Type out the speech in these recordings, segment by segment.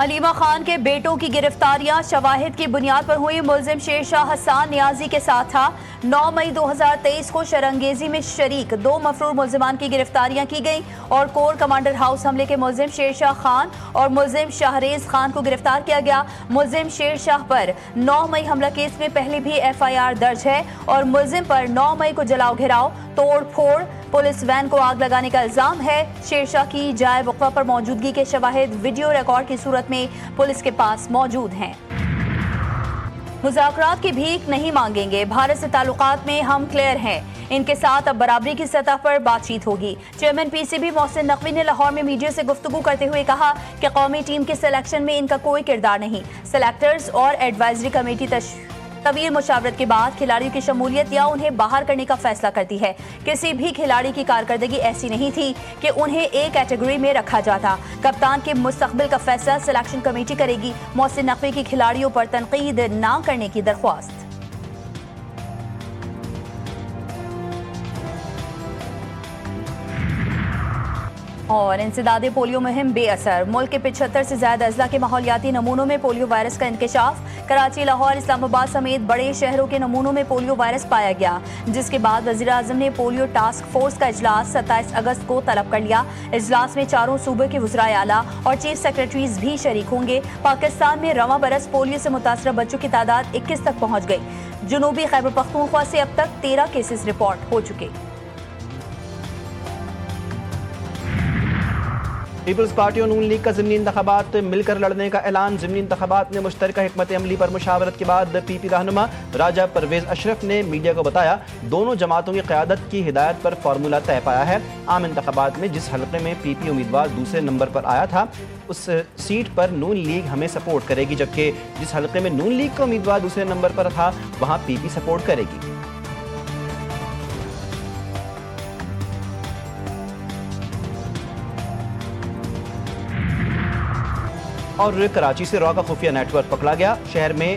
علیمہ خان کے بیٹوں کی گرفتاریاں شواہد کی بنیاد پر ہوئی۔ ملزم شیرشاہ حسان نیازی کے ساتھ تھا۔ 9 مئی 2023 کو شرنگیزی میں شریک 2 مفرور ملزمان کی گرفتاریاں کی گئیں اور کور کمانڈر ہاؤس حملے کے ملزم شیرشاہ خان اور ملزم شہریز خان کو گرفتار کیا گیا۔ ملزم شیرشاہ پر 9 مئی حملہ کیس میں پہلے بھی FIR درج ہے اور ملزم پر 9 مئی کو جلاؤ گھراؤ، توڑ پھوڑ، پولیس وین کو آگ لگانے کا الزام ہے۔ شیرشاہ کی جائے وقوع پر موجودگی کے شواہد ویڈیو ریکارڈ کی صورت میں پولیس کے پاس موجود ہیں۔ مذاکرات کی بھیک نہیں مانگیں گے، بھارت سے تعلقات میں ہم کلیئر ہیں، ان کے ساتھ اب برابری کی سطح پر بات چیت ہوگی۔ چیئرمین PCB محسن نقوی نے لاہور میں میڈیا سے گفتگو کرتے ہوئے کہا کہ قومی ٹیم کے سلیکشن میں ان کا کوئی کردار نہیں۔ سلیکٹرز اور ایڈوائزری کمیٹی طویل مشاورت کے بعد کھلاڑیوں کی شمولیت یا انہیں باہر کرنے کا فیصلہ کرتی ہے۔ کسی بھی کھلاڑی کی کارکردگی ایسی نہیں تھی کہ انہیں ایک کیٹیگری میں رکھا جاتا۔ کپتان کے مستقبل کا فیصلہ سلیکشن کمیٹی کرے گی۔ محسن نقوی کی کھلاڑیوں پر تنقید نہ کرنے کی درخواست۔ اور انسداد پولیو مہم بے اثر، ملک کے 75 سے زائد اضلاع کے ماحولیاتی نمونوں میں پولیو وائرس کا انکشاف۔ کراچی، لاہور، اسلام آباد سمیت بڑے شہروں کے نمونوں میں پولیو وائرس پایا گیا، جس کے بعد وزیر اعظم نے پولیو ٹاسک فورس کا اجلاس 27 اگست کو طلب کر لیا۔ اجلاس میں چاروں صوبوں کے وزرائے اعلیٰ اور چیف سیکرٹریز بھی شریک ہوں گے۔ پاکستان میں رواں برس پولیو سے متاثرہ بچوں کی تعداد 21 تک پہنچ گئی۔ جنوبی خیبر پختونخوا سے اب تک 13 کیسز رپورٹ ہو چکے۔ پیپلز پارٹی اور نون لیگ کا ضمنی انتخابات مل کر لڑنے کا اعلان۔ ضمنی انتخابات میں مشترکہ حکمت عملی پر مشاورت کے بعد PP رہنما راجہ پرویز اشرف نے میڈیا کو بتایا دونوں جماعتوں کی قیادت کی ہدایت پر فارمولہ طے پایا ہے۔ عام انتخابات میں جس حلقے میں PP امیدوار دوسرے نمبر پر آیا تھا اس سیٹ پر نون لیگ ہمیں سپورٹ کرے گی، جبکہ جس حلقے میں نون لیگ کا امیدوار دوسرے نمبر پر تھا وہاں PP سپورٹ کرے گی۔ اور کراچی سے را کا خفیہ نیٹ ورک پکڑا گیا۔ شہر میں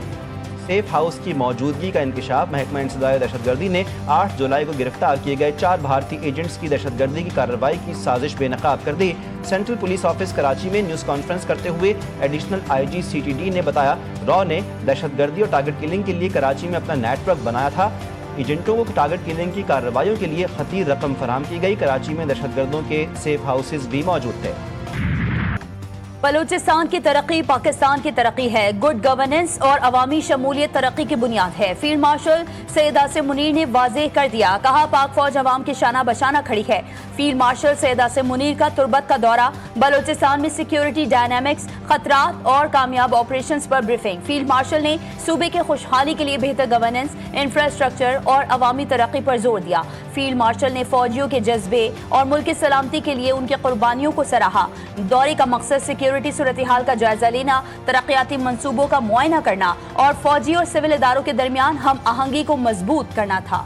سیف ہاؤس کی موجودگی کا انکشاف۔ محکمہ انسداد دہشت گردی نے 8 جولائی کو گرفتار کیے گئے 4 بھارتی ایجنٹس کی دہشت گردی کی کارروائی کی سازش بے نقاب کر دی۔ سینٹرل پولیس آفس کراچی میں نیوز کانفرنس کرتے ہوئے ایڈیشنل IG CTD نے بتایا را نے دہشت گردی اور ٹارگٹ کلنگ کے لیے کراچی میں اپنا نیٹ ورک بنایا تھا۔ ایجنٹوں کو ٹارگٹ کلنگ کی کارروائیوں کے لیے خطیر رقم فراہم کی گئی۔ کراچی میں دہشت گردوں کے سیف ہاؤسز بھی موجود تھے۔ بلوچستان کی ترقی پاکستان کی ترقی ہے۔ گڈ گورننس اور عوامی شمولیت ترقی کی بنیاد ہے۔ فیلڈ مارشل سید عاصم منیر نے واضح کر دیا، کہا پاک فوج عوام کے شانہ بشانہ کھڑی ہے۔ فیلڈ مارشل سید عاصم منیر کا تربت کا دورہ، بلوچستان میں سیکیورٹی ڈائنامکس، خطرات اور کامیاب آپریشنز پر بریفنگ۔ فیلڈ مارشل نے صوبے کے خوشحالی کے لیے بہتر گورننس، انفراسٹرکچر اور عوامی ترقی پر زور دیا۔ فیلڈ مارشل نے فوجیوں کے جذبے اور ملک کی سلامتی کے لیے ان کی قربانیوں کو سراہا۔ دورے کا مقصد سیکیورٹی صورتحال کا جائزہ لینا، ترقیاتی منصوبوں کا معائنہ کرنا اور فوجی اور سول اداروں کے درمیان ہم آہنگی کو مضبوط کرنا تھا۔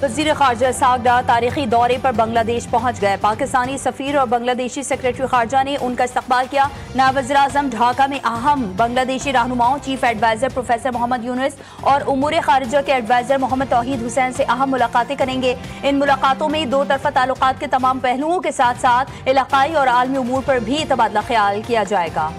وزیر خارجہ اسحاق ڈار تاریخی دورے پر بنگلہ دیش پہنچ گئے۔ پاکستانی سفیر اور بنگلہ دیشی سیکرٹری خارجہ نے ان کا استقبال کیا۔ نائب وزیر اعظم ڈھاکہ میں اہم بنگلہ دیشی رہنماؤں، چیف ایڈوائزر پروفیسر محمد یونس اور امور خارجہ کے ایڈوائزر محمد توحید حسین سے اہم ملاقاتیں کریں گے۔ ان ملاقاتوں میں دو طرفہ تعلقات کے تمام پہلوؤں کے ساتھ ساتھ علاقائی اور عالمی امور پر بھی تبادلہ خیال کیا جائے گا۔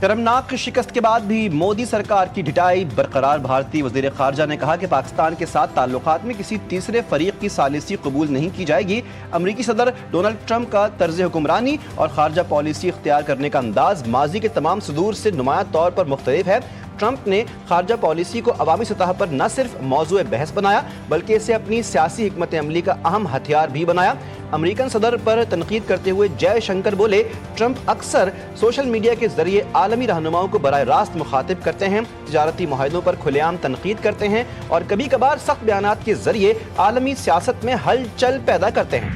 شرمناک شکست کے بعد بھی مودی سرکار کی ڈٹائی برقرار۔ بھارتی وزیر خارجہ نے کہا کہ پاکستان کے ساتھ تعلقات میں کسی تیسرے فریق کی ثالثی قبول نہیں کی جائے گی۔ امریکی صدر ڈونلڈ ٹرمپ کا طرز حکمرانی اور خارجہ پالیسی اختیار کرنے کا انداز ماضی کے تمام صدور سے نمایاں طور پر مختلف ہے۔ ٹرمپ نے خارجہ پالیسی کو عوامی سطح پر نہ صرف موضوع بحث بنایا بلکہ اسے اپنی سیاسی حکمت عملی کا اہم ہتھیار بھی بنایا۔ امریکن صدر پر تنقید کرتے ہوئے جے شنکر بولے، ٹرمپ اکثر سوشل میڈیا کے ذریعے عالمی رہنماؤں کو براہ راست مخاطب کرتے ہیں، تجارتی معاہدوں پر کھلے عام تنقید کرتے ہیں اور کبھی کبھار سخت بیانات کے ذریعے عالمی سیاست میں ہلچل پیدا کرتے ہیں۔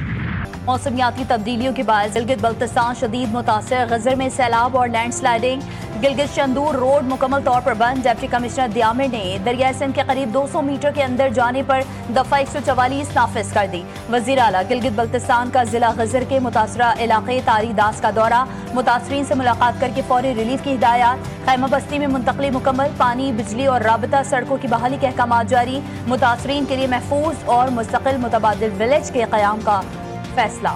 موسمیاتی تبدیلیوں کے باعث گلگت بلتستان شدید متاثر، غزر میں سیلاب اور land sliding, Gilgit Shandur road مکمل طور پر بند۔ ڈپٹی کمشنر دیامر نے دریائے سندھ کے قریب 200 میٹر کے اندر جانے پر دفعہ 144 نافذ کر دی۔ وزیر اعلیٰ گلگت بلتستان کا ضلع غزر کے متاثرہ علاقے تاری داس کا دورہ، متاثرین سے ملاقات کر کے فوری ریلیف کی ہدایات۔ خیمہ بستی میں منتقلی مکمل، پانی، بجلی اور رابطہ سڑکوں کی بحالی کے احکامات جاری، متاثرین کے لیے محفوظ اور مستقل متبادل ولیج کے قیام کا فیصلہ۔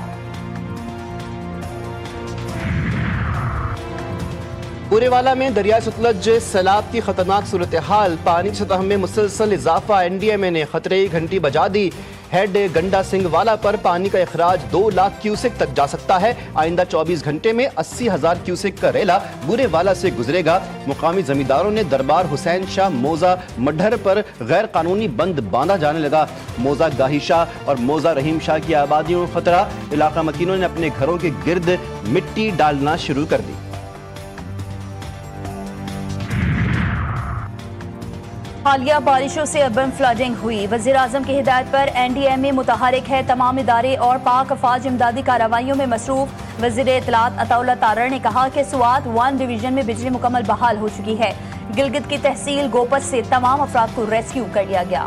پورے والا میں دریائے ستلج سیلاب کی خطرناک صورتحال، پانی کی سطح میں مسلسل اضافہ، این ڈی ایم اے نے خطرے کی گھنٹی بجا دی۔ ہیڈ گنڈا سنگھ والا پر پانی کا اخراج 2 لاکھ کیوسک تک جا سکتا ہے۔ آئندہ 24 گھنٹے میں 80,000 کیوسک کا ریلا بورے والا سے گزرے گا۔ مقامی زمینداروں نے دربار حسین شاہ موزہ مڈھر پر غیر قانونی بند باندھا جانے لگا۔ موزہ گاہی شاہ اور موزہ رحیم شاہ کی آبادیوں میں خطرہ، علاقہ مکینوں نے اپنے گھروں کے گرد مٹی ڈالنا شروع کر دی۔ حالیہ بارشوں سے اربن فلڈنگ ہوئی، وزیر اعظم کی ہدایت پر این ڈی ایم اے متحرک ہے، تمام ادارے اور پاک افواج امدادی کارروائیوں میں مصروف۔ وزیر اطلاعات عطا اللہ تارڑ نے کہا کہ سوات 1 ڈویژن میں بجلی مکمل بحال ہو چکی ہے۔ گلگت کی تحصیل گوپت سے تمام افراد کو ریسکیو کر لیا گیا۔